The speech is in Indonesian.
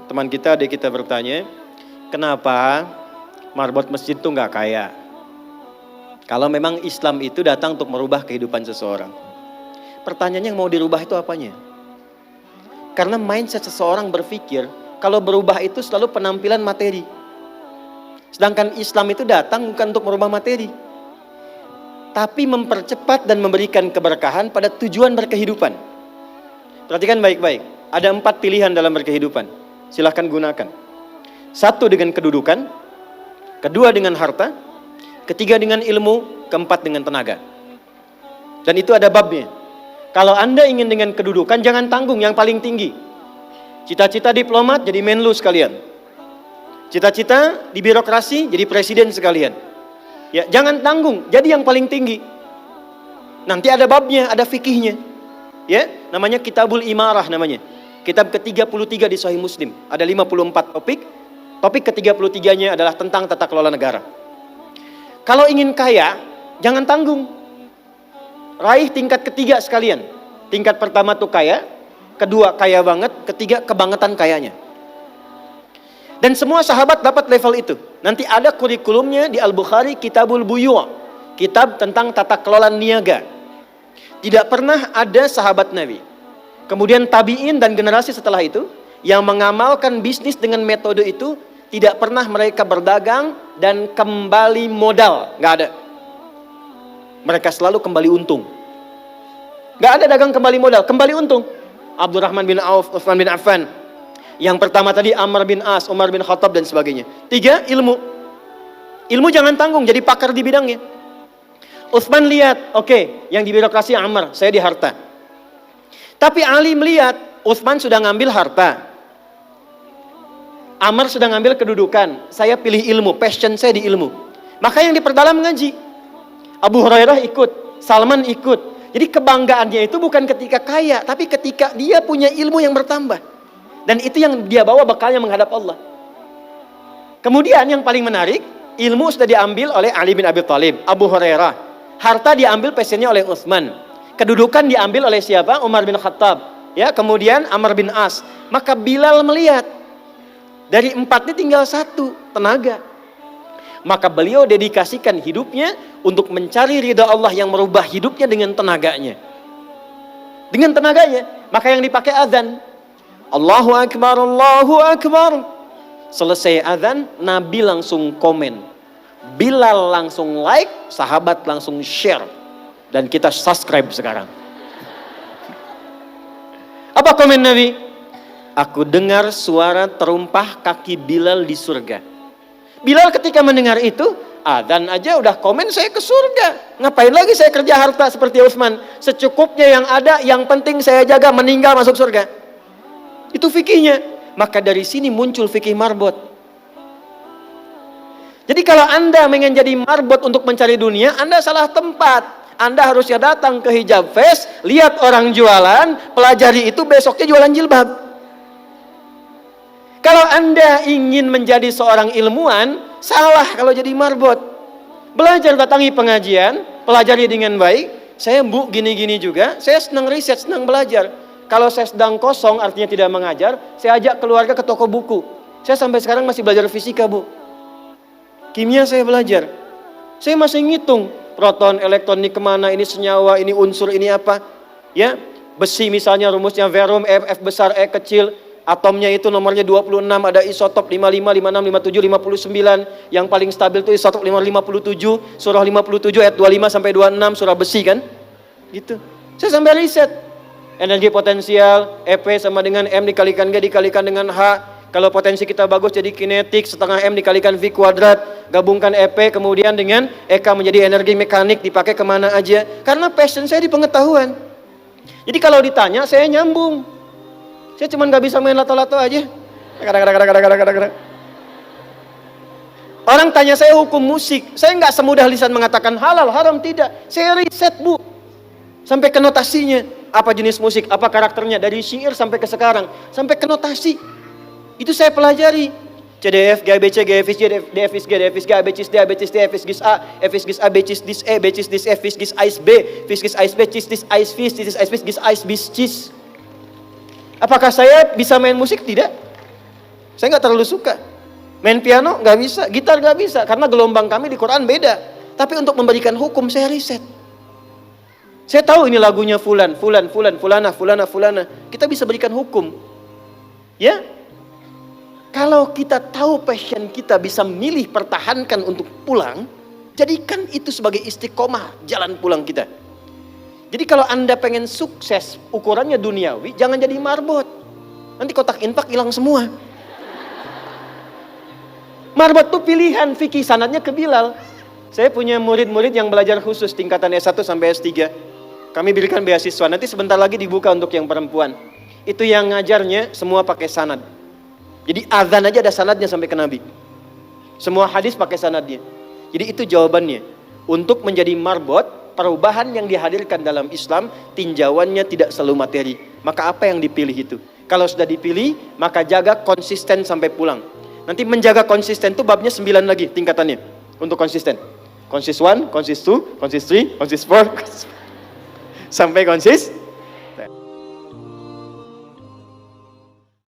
teman kita, adik kita bertanya, kenapa marbot masjid itu nggak kaya? Kalau memang Islam itu datang untuk merubah kehidupan seseorang. Pertanyaannya yang mau dirubah itu apanya? Karena mindset seseorang berpikir, kalau berubah itu selalu penampilan materi. Sedangkan Islam itu datang bukan untuk merubah materi, tapi mempercepat dan memberikan keberkahan pada tujuan berkehidupan. Perhatikan baik-baik. Ada 4 pilihan dalam berkehidupan. Silahkan gunakan. 1 dengan kedudukan, 2 dengan harta, 3 dengan ilmu, 4 dengan tenaga. Dan itu ada babnya. Kalau Anda ingin dengan kedudukan, jangan tanggung yang paling tinggi. Cita-cita diplomat jadi menlu sekalian. Cita-cita di birokrasi jadi presiden sekalian. Ya, jangan tanggung, jadi yang paling tinggi. Nanti ada babnya, ada fikihnya. Ya, namanya Kitabul Imarah namanya. Kitab ke-33 di Sahih Muslim. Ada 54 topik. Topik ke-33-nya adalah tentang tata kelola negara. Kalau ingin kaya, jangan tanggung. Raih tingkat ketiga sekalian. Tingkat pertama tuh kaya, kedua kaya banget, ketiga kebangetan kayanya. Dan semua sahabat dapat level itu. Nanti ada kurikulumnya di Al-Bukhari, Kitabul Buyu'. Kitab tentang tata kelola niaga. Tidak pernah ada sahabat Nabi, kemudian tabi'in dan generasi setelah itu yang mengamalkan bisnis dengan metode itu, tidak pernah mereka berdagang dan kembali modal. Nggak ada. Mereka selalu kembali untung. Nggak ada dagang kembali modal, kembali untung. Abdurrahman bin Auf, Utsman bin Affan. Yang pertama tadi Amr bin As, Umar bin Khattab dan sebagainya. 3, ilmu. Ilmu jangan tanggung, jadi pakar di bidangnya. Utsman lihat, oke, yang di birokrasi Amr, saya di harta. Tapi Ali melihat, Utsman sudah ngambil harta, Amr sudah ngambil kedudukan, saya pilih ilmu, passion saya di ilmu. Maka yang diperdalam ngaji. Abu Hurairah ikut, Salman ikut. Jadi kebanggaannya itu bukan ketika kaya, tapi ketika dia punya ilmu yang bertambah. Dan itu yang dia bawa bekalnya menghadap Allah. Kemudian yang paling menarik, ilmu sudah diambil oleh Ali bin Abi Thalib, Abu Hurairah. Harta diambil passionnya oleh Utsman. Kedudukan diambil oleh siapa? Umar bin Khattab. Ya, kemudian Amr bin As. Maka Bilal melihat, dari 4 ini tinggal 1, tenaga. Maka beliau dedikasikan hidupnya untuk mencari ridha Allah yang merubah hidupnya dengan tenaganya. Dengan tenaganya. Maka yang dipakai azan. Allahu Akbar, Allahu Akbar. Selesai azan, Nabi langsung komen. Bilal langsung like, sahabat langsung share. Dan kita subscribe sekarang. Apa komen Nabi? Aku dengar suara terumpah kaki Bilal di surga. Bilal ketika mendengar itu, adzan aja udah komen saya ke surga. Ngapain lagi saya kerja harta seperti Utsman? Secukupnya yang ada, yang penting saya jaga, meninggal masuk surga. Itu fikihnya. Maka dari sini muncul fikih marbot. Jadi kalau Anda ingin jadi marbot untuk mencari dunia, Anda salah tempat. Anda harusnya datang ke Hijab Fest, lihat orang jualan, pelajari itu, besoknya jualan jilbab. Kalau Anda ingin menjadi seorang ilmuwan, salah kalau jadi marbot. Belajar, datangi pengajian, pelajari dengan baik. Saya Bu gini-gini juga, saya senang riset, senang belajar. Kalau saya sedang kosong, artinya tidak mengajar, saya ajak keluarga ke toko buku. Saya sampai sekarang masih belajar fisika Bu. Kimia saya belajar. Saya masih ngitung proton, elektron ini kemana, ini senyawa, ini unsur, ini apa. Ya, besi misalnya rumusnya verum, F besar, E kecil. Atomnya itu nomornya 26, ada isotop 55, 56, 57, 59. Yang paling stabil itu isotop 57, surah 57 ayat 25 sampai 26, surah besi kan. Gitu. Saya sampai riset. Energi potensial, EP sama dengan M dikalikan G dikalikan dengan H. Kalau potensi kita bagus jadi kinetik, setengah M dikalikan V kuadrat, gabungkan EP kemudian dengan EK menjadi energi mekanik, dipakai kemana aja. Karena passion saya di pengetahuan. Jadi kalau ditanya saya nyambung. Saya cuma gak bisa main lato-lato aja. Orang tanya saya hukum musik, saya gak semudah lisan mengatakan halal, haram, tidak. Saya riset Bu, sampai ke notasinya. Apa jenis musik, apa karakternya, dari syair sampai ke sekarang, sampai ke notasi. Itu saya pelajari. CDF, GABC, GFIS, DFIS, G, DFIS, G, ABCIS, D, ABCIS, D, FIS, GIS A, FIS, GIS A, BCIS, DIS E, BCIS, DIS F, FIS, GIS AIS B, FIS, GIS AIS B, CIS, DIS AIS FIS, CIS AIS FIS, GIS AIS BIS, CIS. Apakah saya bisa main musik? Tidak. Saya nggak terlalu suka. Main piano nggak bisa, gitar nggak bisa, karena gelombang kami di Quran beda. Tapi untuk memberikan hukum saya riset. Saya tahu ini lagunya fulan, fulana. Kita bisa berikan hukum. Ya, kalau kita tahu passion kita bisa milih pertahankan untuk pulang, jadikan itu sebagai istiqomah jalan pulang kita. Jadi kalau Anda pengen sukses ukurannya duniawi, jangan jadi marbot. Nanti kotak infak hilang semua. Marbot itu pilihan, fikih sanadnya ke Bilal. Saya punya murid-murid yang belajar khusus tingkatan S1 sampai S3. Kami berikan beasiswa, nanti sebentar lagi dibuka untuk yang perempuan. Itu yang ngajarnya semua pakai sanad. Jadi azan aja ada sanadnya sampai ke Nabi. Semua hadis pakai sanadnya. Jadi itu jawabannya. Untuk menjadi marbot, perubahan yang dihadirkan dalam Islam, tinjauannya tidak selalu materi. Maka apa yang dipilih itu? Kalau sudah dipilih, maka jaga konsisten sampai pulang. Nanti menjaga konsisten itu babnya 9 lagi tingkatannya. Untuk konsisten. Konsis 1, konsis 2, konsis 3, konsis 4, sampai konsis